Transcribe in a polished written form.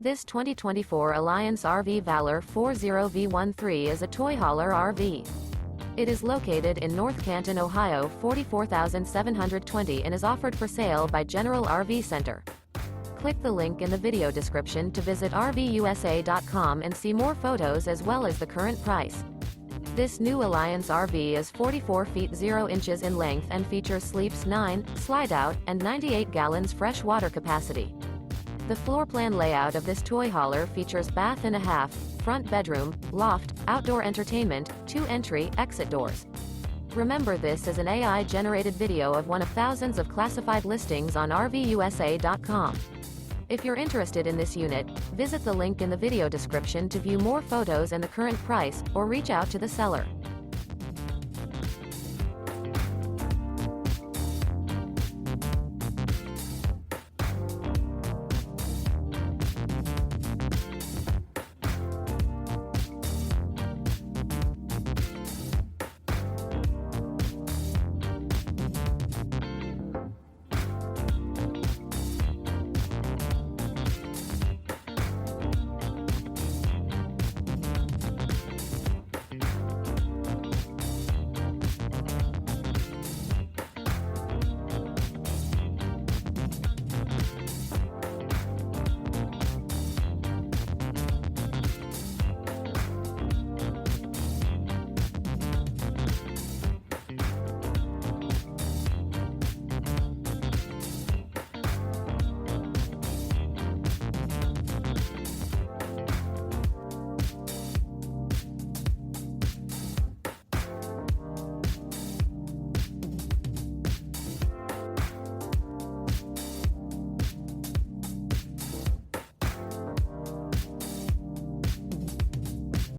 This 2024 Alliance RV Valor 40V13 is a toy hauler RV. It is located in North Canton, Ohio 44720 and is offered for sale by General RV Center. Click the link in the video description to visit RVUSA.com and see more photos as well as the current price. This new Alliance RV is 44 feet 0 inches in length and features sleeps 9, slide-out, and 98 gallons fresh water capacity. The floor plan layout of this toy hauler features bath and a half, front bedroom, loft, outdoor entertainment, 2 entry/exit doors. Remember, this is an AI-generated video of one of thousands of classified listings on RVUSA.com. If you're interested in this unit, visit the link in the video description to view more photos and the current price, or reach out to the seller.